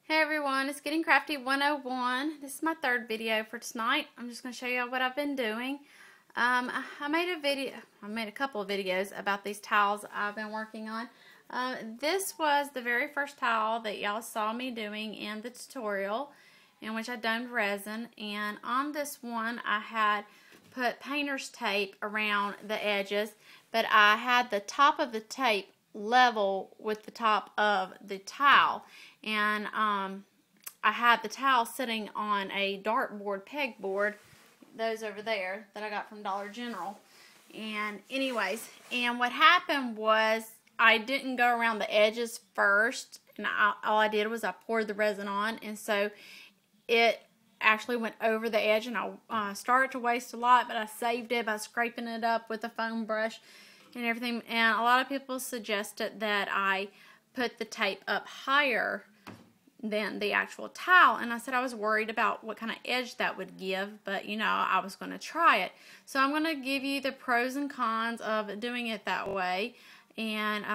Hey everyone, it's Getting Crafty 101. This is my third video for tonight. I'm just going to show you what I've been doing. I made a couple of videos about these towels I've been working on. This was the very first towel that y'all saw me doing in the tutorial, in which I domed resin. And on this one, I had put painter's tape around the edges, but I had the top of the tape level with the top of the towel, and I had the towel sitting on a dartboard pegboard, those over there that I got from Dollar General. And anyways, and what happened was I didn't go around the edges first, and all I did was I poured the resin on, and so it actually went over the edge, and I started to waste a lot, but I saved it by scraping it up with a foam brush and everything. And a lot of people suggested that I put the tape up higher than the actual towel, and I said I was worried about what kind of edge that would give, but you know, I was going to try it. So I'm going to give you the pros and cons of doing it that way. And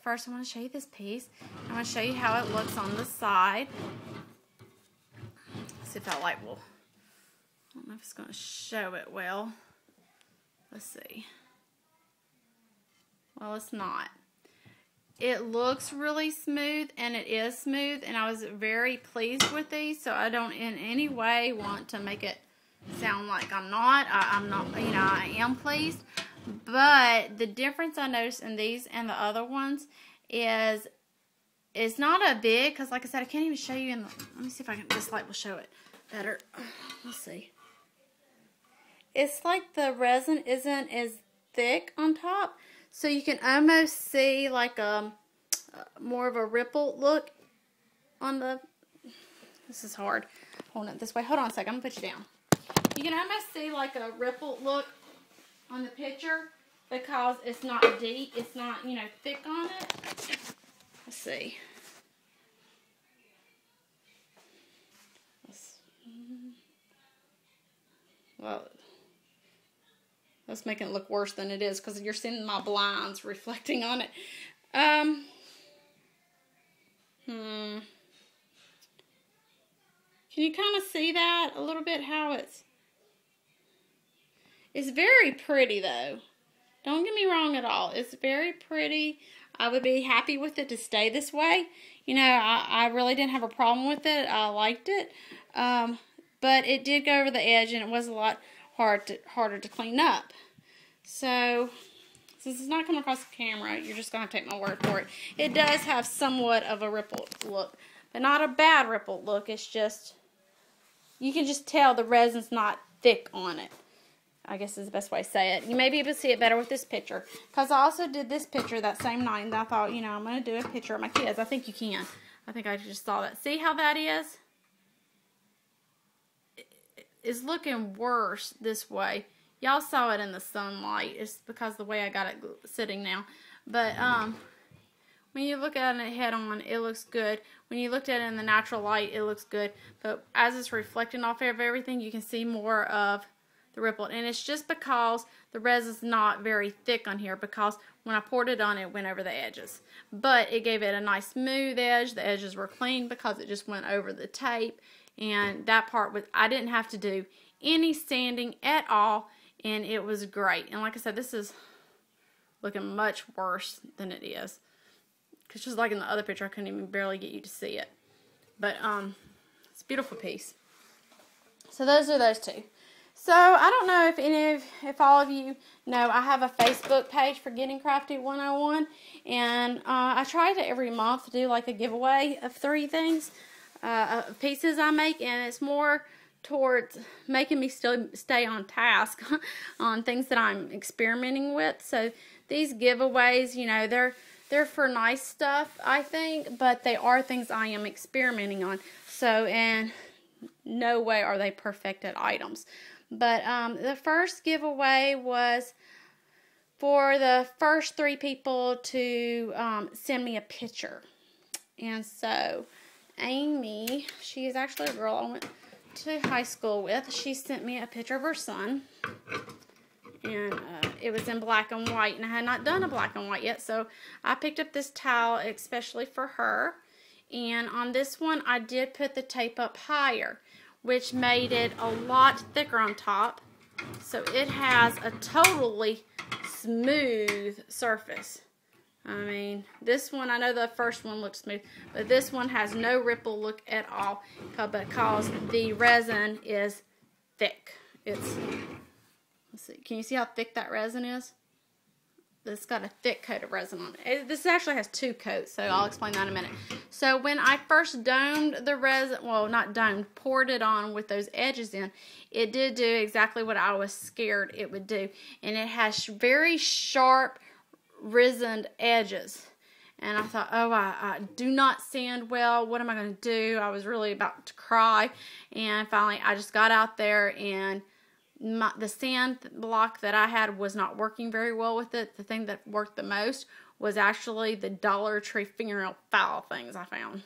first I want to show you this piece. I'm going to show you how it looks on the side. Let's see if that light will, I don't know if it's going to show it well. Let's see. Well, it's not. It looks really smooth, and it is smooth, and I was very pleased with these, so I don't in any way want to make it sound like I'm not. I'm not, you know, I am pleased. But the difference I noticed in these and the other ones is it's not a big, because like I said, I can't even show you in the, let me see if I can, this light will show it better. Let's see. It's like the resin isn't as thick on top, so you can almost see like more of a ripple look on the, this is hard, holding it this way. Hold on a second, I'm going to put you down. You can almost see like a ripple look on the picture because it's not deep, it's not, you know, thick on it. Let's see. Well, that's making it look worse than it is because you're seeing my blinds reflecting on it. Can you kind of see that a little bit, how it's very pretty though. Don't get me wrong at all. It's very pretty. I would be happy with it to stay this way. You know, I really didn't have a problem with it. I liked it. But it did go over the edge, and it was a lot harder to clean up. So, since it's not coming across the camera, you're just going to take my word for it. It does have somewhat of a ripple look, but not a bad ripple look. It's just, you can just tell the resin's not thick on it, I guess is the best way to say it. You may be able to see it better with this picture, because I also did this picture that same night, and I thought, you know, I'm going to do a picture of my kids. I think you can. I think I just saw that. See how that is? It's looking worse this way. Y'all saw it in the sunlight. It's because of the way I got it sitting now. But when you look at it head on, it looks good. When you looked at it in the natural light, it looks good. But as it's reflecting off of everything, you can see more of the ripple. And it's just because the resin's not very thick on here, because when I poured it on, it went over the edges. But it gave it a nice smooth edge. The edges were clean because it just went over the tape. And that part, I didn't have to do any sanding at all, and it was great. And like I said, this is looking much worse than it is, because just like in the other picture, I couldn't even barely get you to see it. But it's a beautiful piece. So those are those two. So I don't know if all of you know, I have a Facebook page for Getting Crafty 101, and I try to every month to do like a giveaway of 3 things. Pieces I make, and it's more towards making me still stay on task on things that I'm experimenting with. So these giveaways, you know, they're for nice stuff, I think, but they are things I am experimenting on. So, and no way are they perfected items. But the first giveaway was for the first 3 people to send me a picture. And so Amy, she is actually a girl I went to high school with. She sent me a picture of her son, and it was in black and white, and I had not done a black and white yet, so I picked up this towel especially for her, And on this one, I did put the tape up higher, which made it a lot thicker on top. So it has a totally smooth surface. I mean, this one, I know the first one looks smooth, but this one has no ripple look at all because the resin is thick. Let's see, can you see how thick that resin is? It's got a thick coat of resin on it. This actually has 2 coats, so I'll explain that in a minute. So when I first domed the resin, well, not domed, poured it on with those edges in, it did do exactly what I was scared it would do. And it has very sharp, resined edges. And I thought, oh, I do not sand well. What am I going to do? I was really about to cry. And finally, I just got out there and the sand block that I had was not working very well with it. The thing that worked the most was actually the Dollar Tree fingernail file things I found.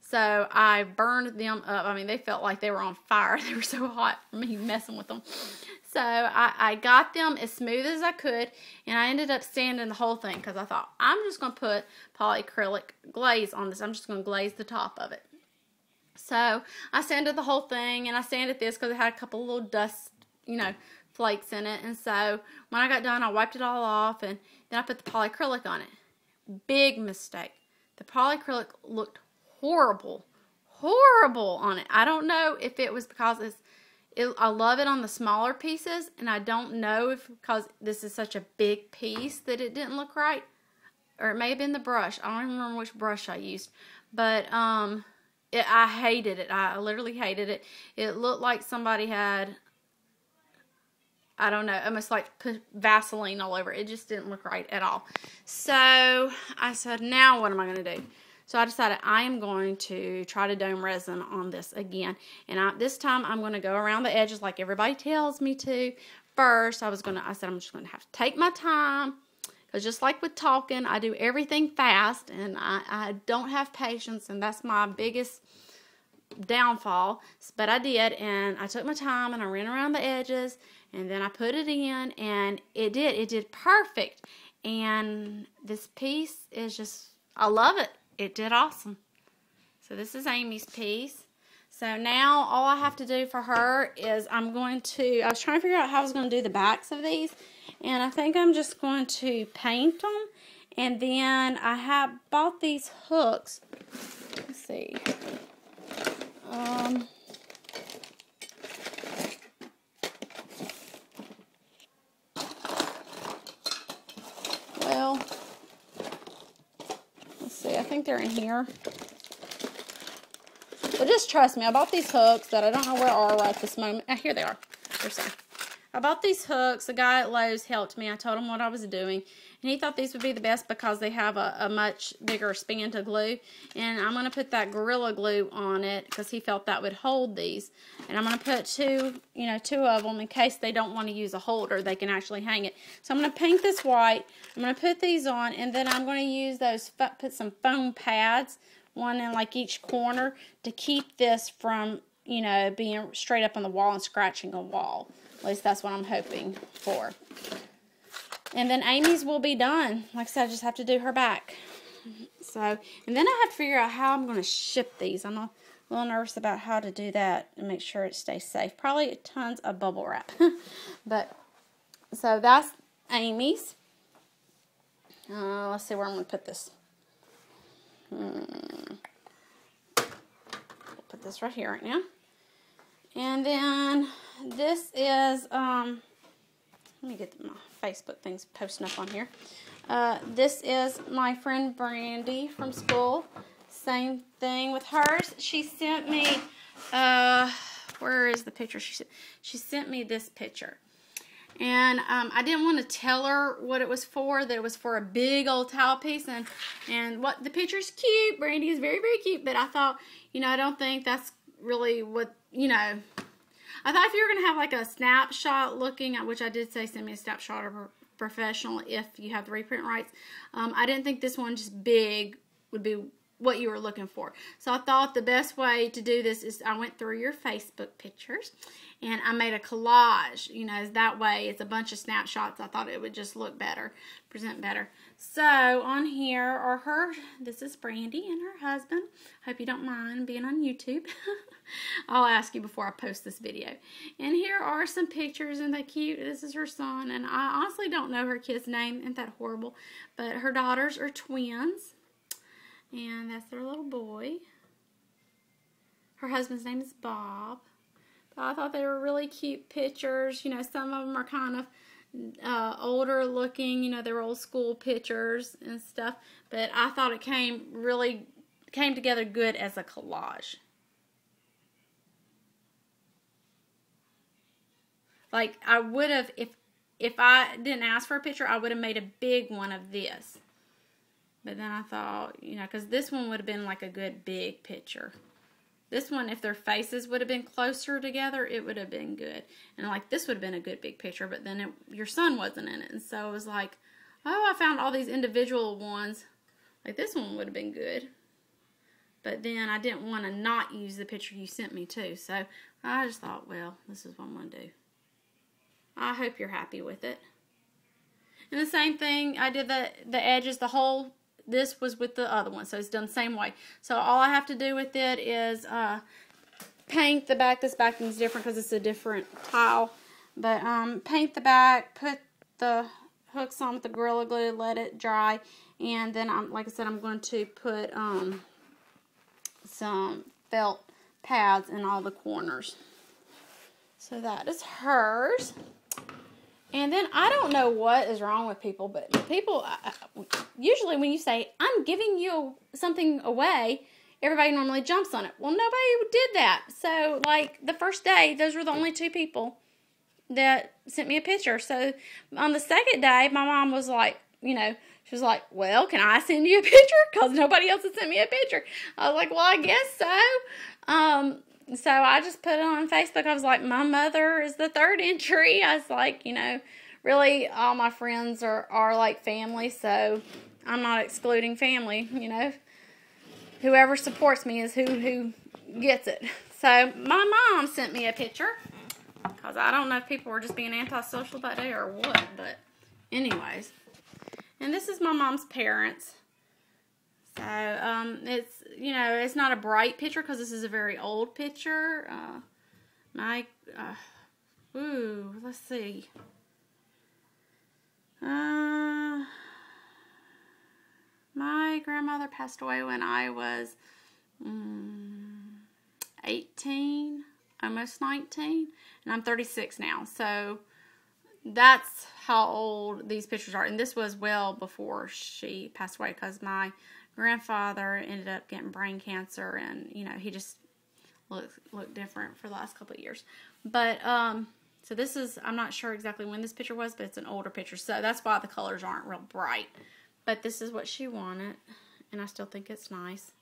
So I burned them up. I mean, they felt like they were on fire. They were so hot for me messing with them. So I got them as smooth as I could, and I ended up sanding the whole thing because I thought, I'm just going to put polyacrylic glaze on this. I'm just going to glaze the top of it. So I sanded the whole thing, and I sanded this because it had a couple little dust, flakes in it. And so when I got done, I wiped it all off, and then I put the polyacrylic on it. Big mistake. The polyacrylic looked horrible on it. I don't know if it was because I love it on the smaller pieces, and I don't know if because this is such a big piece that it didn't look right, or it may have been the brush. I don't even remember which brush I used, but I hated it. I literally hated it. It looked like somebody had, I don't know, almost like put Vaseline all over it. It just didn't look right at all. So I said, now what am I going to do? So I decided I am going to try to dome resin on this again. And this time I'm going to go around the edges like everybody tells me to. First, I said I'm just going to have to take my time. Because just like with talking, I do everything fast. And I don't have patience. And that's my biggest downfall. But I did. And I took my time and I ran around the edges. And then I put it in. And it did perfect. And this piece is just, I love it. It did awesome. So this is Amy's piece. So now all I have to do for her is I was trying to figure out how I was going to do the backs of these. And I think I'm just going to paint them. And then I have bought these hooks. Let's see. Well, let's see. I think they're in here. But just trust me, I bought these hooks that I don't know where are right this moment. Here they are. They're safe. I bought these hooks. The guy at Lowe's helped me. I told him what I was doing. And he thought these would be the best because they have a much bigger span to glue. And I'm going to put that Gorilla Glue on it because he felt that would hold these. And I'm going to put two of them in case they don't want to use a holder. They can actually hang it. So I'm going to paint this white. I'm going to put these on. And then I'm going to use put some foam pads, one in like each corner, to keep this from, being straight up on the wall and scratching a wall. At least that's what I'm hoping for. And then Amy's will be done. Like I said, I just have to do her back. So, and then I have to figure out how I'm going to ship these. I'm a little nervous about how to do that and make sure it stays safe. Probably tons of bubble wrap. But, so that's Amy's. Let's see where I'm going to put this. Put this right here right now. And then this is, let me get my Facebook things posting up on here. This is my friend Brandy from school. Same thing with hers. She sent me, where is the picture she sent? She sent me this picture. And I didn't want to tell her what it was for, that it was for a big old towel piece. And what the picture's cute. Brandy is very, very cute. But I thought, I don't think that's really what, I thought if you were going to have like a snapshot looking at, which I did say send me a snapshot of a professional if you have the reprint rights. I didn't think this one just big would be what you were looking for. So I thought the best way to do this is I went through your Facebook pictures and I made a collage. That way it's a bunch of snapshots. I thought it would just look better, present better. So on here are this is Brandy and her husband. Hope you don't mind being on YouTube. I'll ask you before I post this video. And here are some pictures, and they're cute. This is her son, and I honestly don't know her kid's name. Isn't that horrible? But her daughters are twins, and that's their little boy. Her husband's name is Bob. But I thought they were really cute pictures. You know, some of them are kind of older looking, you know, they were old school pictures and stuff, but I thought it came together good as a collage. Like, I would have, if I didn't ask for a picture, I would have made a big one of this. But then I thought, you know, because this one would have been like a good big picture. This one, if their faces would have been closer together, it would have been good. And like this would have been a good big picture, but then your son wasn't in it. And so it was like, oh, I found all these individual ones. Like this one would have been good. But then I didn't want to not use the picture you sent me too. So I just thought, well, this is what I'm going to do. I hope you're happy with it. And the same thing, I did the edges, this was with the other one, so it's done the same way. So all I have to do with it is paint the back. This back one's different because it's a different tile. But paint the back, put the hooks on with the Gorilla Glue, let it dry. And then, like I said, I'm going to put some felt pads in all the corners. So that is hers. And then I don't know what is wrong with people, but people, usually when you say, I'm giving you something away, everybody normally jumps on it. Well, nobody did that. So, like, the first day, those were the only 2 people that sent me a picture. So, on the second day, my mom was like, you know, she was like, well, can I send you a picture? Because nobody else had sent me a picture. I was like, well, I guess so. So I just put it on Facebook. I was like, my mother is the 3rd entry. I was like, you know, really all my friends are like family, so I'm not excluding family, you know. Whoever supports me is who gets it. So my mom sent me a picture because I don't know if people were just being antisocial that day or what, but anyways. And this is my mom's parents. So, it's, you know, it's not a bright picture because this is a very old picture. Let's see. My grandmother passed away when I was 18, almost 19, and I'm 36 now. So, that's how old these pictures are. And this was well before she passed away because my grandfather ended up getting brain cancer, and you know, he just looked different for the last couple of years. But so this is, I'm not sure exactly when this picture was, but it's an older picture, so that's why the colors aren't real bright. But this is what she wanted, and I still think it's nice.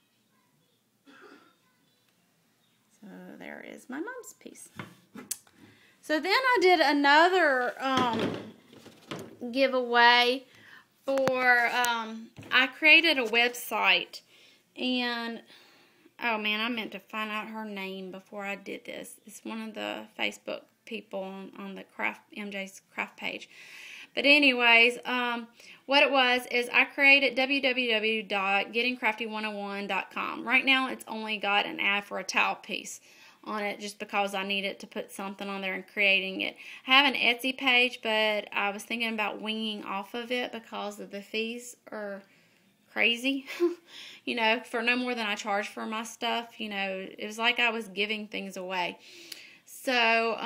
So there is my mom's piece. So then I did another giveaway for, I created a website, and, oh man, I meant to find out her name before I did this. It's one of the Facebook people on the MJ's Craft page. But anyways, what it was is I created www.gettingcrafty101.com. Right now, it's only got an ad for a towel piece on it just because I needed to put something on there and creating it. I have an Etsy page, but I was thinking about winging off of it because of the fees are crazy. You know, for no more than I charge for my stuff. You know, it was like I was giving things away. So,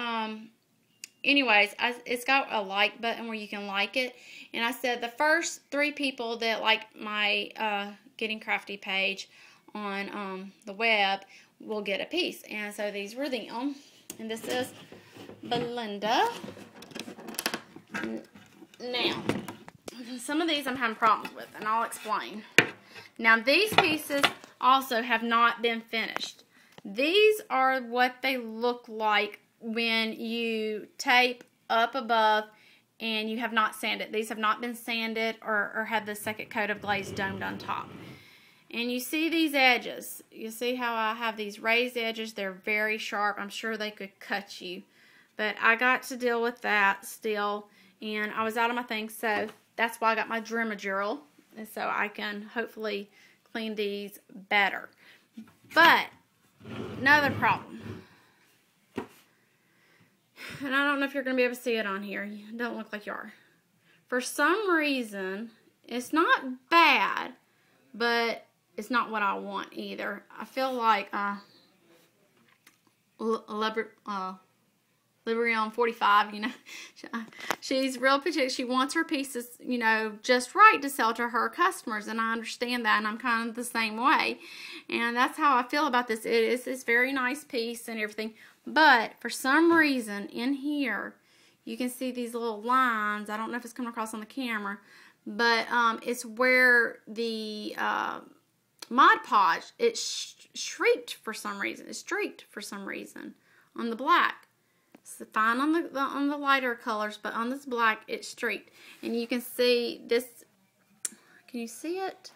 anyways, it's got a like button where you can like it. And I said the first 3 people that like my Getting Crafty page on the web will get a piece. And so these were them. And this is Belinda. Now, some of these I'm having problems with, and I'll explain. Now, these pieces also have not been finished. These are what they look like when you tape up above and you have not sanded. These have not been sanded or had the second coat of glaze domed on top. And you see these edges. You see how I have these raised edges. They're very sharp. I'm sure they could cut you. But I got to deal with that still. And I was out of my things. So that's why I got my Dremaduril, and so I can hopefully clean these better. But another problem, and I don't know if you're going to be able to see it on here. You don't look like you are. For some reason, it's not bad, but it's not what I want either. I feel like Liberion 45, you know, she's real particular. She wants her pieces, you know, just right to sell to her customers, and I understand that, and I'm kind of the same way, and that's how I feel about this. It is this very nice piece and everything, but for some reason in here, you can see these little lines. I don't know if it's coming across on the camera, but it's where the Mod Podge, it streaked for some reason. It streaked for some reason on the black. It's fine on the lighter colors, but on this black, it's streaked. And you can see this. Can you see it?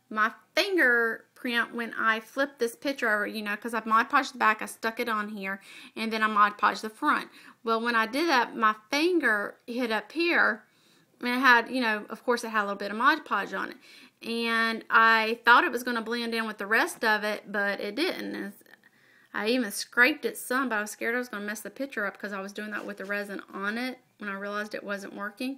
My fingerprint when I flipped this picture over, you know, because I've Mod Podged the back, I stuck it on here, and then I Mod Podged the front. Well, when I did that, my finger hit up here, and it had, you know, of course it had a little bit of Mod Podge on it. And I thought it was going to blend in with the rest of it, but it didn't. I even scraped it some, but I was scared I was going to mess the picture up because I was doing that with the resin on it when I realized it wasn't working.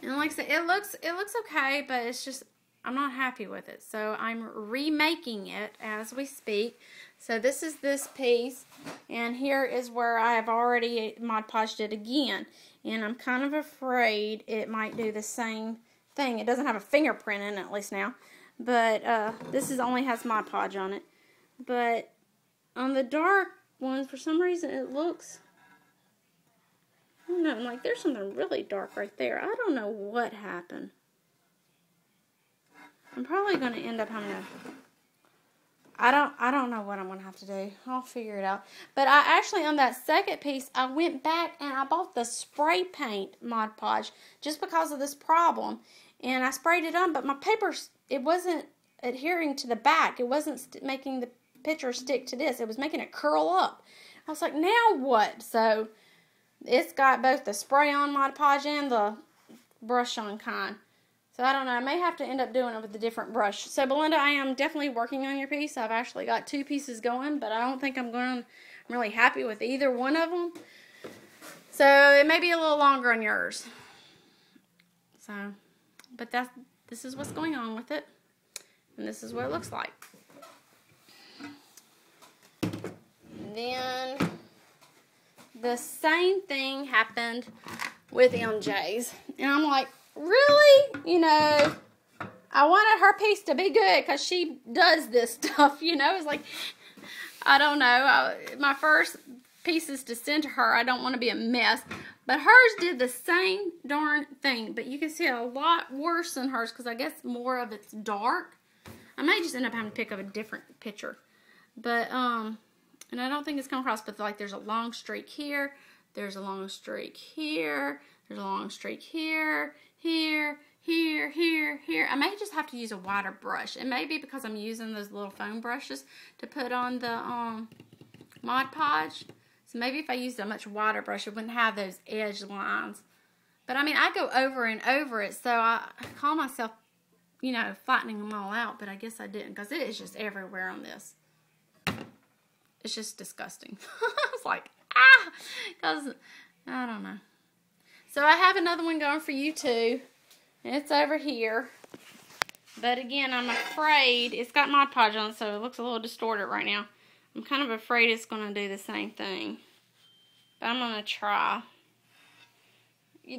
And like I said, it looks okay, but it's just, I'm not happy with it. So I'm remaking it as we speak. So this is this piece, and here is where I have already Mod Podged it again. And I'm kind of afraid it might do the same thing. It doesn't have a fingerprint in it, at least now. But this only has Mod Podge on it. But on the dark ones, for some reason, it looks, I don't know, like there's something really dark right there. I don't know what happened. I'm probably going to end up having to, I don't know what I'm going to have to do. I'll figure it out. But I actually, on that second piece, I went back and I bought the spray paint Mod Podge just because of this problem. And I sprayed it on, but my paper, it wasn't adhering to the back. It wasn't making the picture stick to this. It was making it curl up. I was like, now what? So it's got both the spray on Mod Podge and the brush on kind. So I don't know. I may have to end up doing it with a different brush. So Belinda, I am definitely working on your piece. I've actually got 2 pieces going, but I don't think I'm really happy with either one of them. So it may be a little longer on yours. So, but this is what's going on with it. And this is what it looks like. Then the same thing happened with MJ's. And I'm like, really? You know, I wanted her piece to be good because she does this stuff, you know. It's like, I don't know. My first piece is to send to her. I don't want to be a mess. But hers did the same darn thing. But you can see a lot worse than hers because I guess more of it's dark. I may just end up having to pick up a different picture. But, and I don't think it's come across, but like there's a long streak here, there's a long streak here, there's a long streak here, here, here, here, here. I may just have to use a wider brush. It may be because I'm using those little foam brushes to put on the Mod Podge. So maybe if I used a much wider brush, it wouldn't have those edge lines. But I mean, I go over and over it, so I call myself, you know, flattening them all out, but I guess I didn't because it is just everywhere on this. It's just disgusting. I was like, because, I don't know. So I have another one going for you too. It's over here. But again, I'm afraid, it's got Mod Podge on it, so it looks a little distorted right now. I'm kind of afraid it's going to do the same thing. But I'm going to try.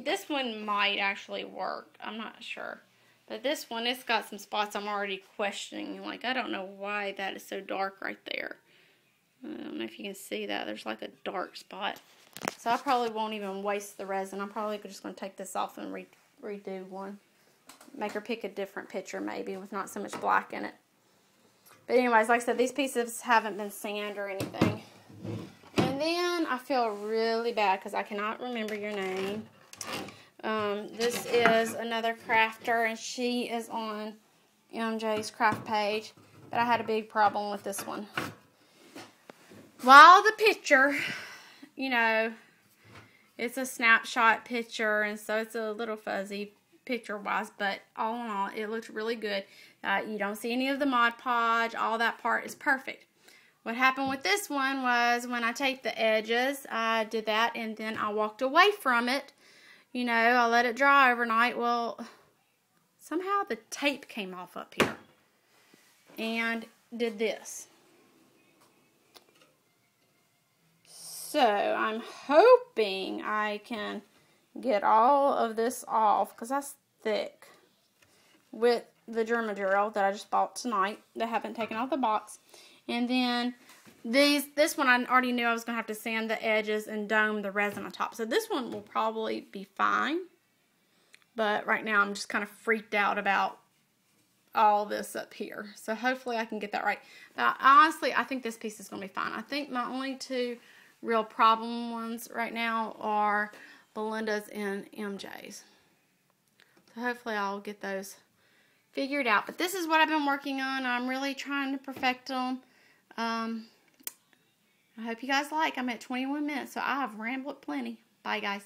This one might actually work. I'm not sure. But this one, it's got some spots I'm already questioning. Like, I don't know why that is so dark right there. I don't know if you can see that. There's like a dark spot. So I probably won't even waste the resin. I'm probably just going to take this off and redo one. Make her pick a different picture maybe with not so much black in it. But anyways, like I said, these pieces haven't been sanded or anything. And then I feel really bad because I cannot remember your name. This is another crafter, and she is on MJ's craft page. But I had a big problem with this one. While the picture, you know, it's a snapshot picture, and so it's a little fuzzy. picture-wise, but all in all, it looked really good. You don't see any of the Mod Podge. All that part is perfect. What happened with this one was when I taped the edges, I did that, and then I walked away from it. You know, I let it dry overnight. Well, somehow the tape came off up here. And did this. So, I'm hoping I can get all of this off, because that's thick, with the Dermadurl that I just bought tonight that I haven't taken out of the box. And then this one I already knew I was going to have to sand the edges and dome the resin on top. So this one will probably be fine. But right now I'm just kind of freaked out about all this up here. So hopefully I can get that right. But honestly, I think this piece is going to be fine. I think my only two real problem ones right now are Belinda's and MJ's. So hopefully I'll get those figured out. But this is what I've been working on. I'm really trying to perfect them. I hope you guys like. I'm at 21 minutes, so I have rambled plenty. Bye, guys.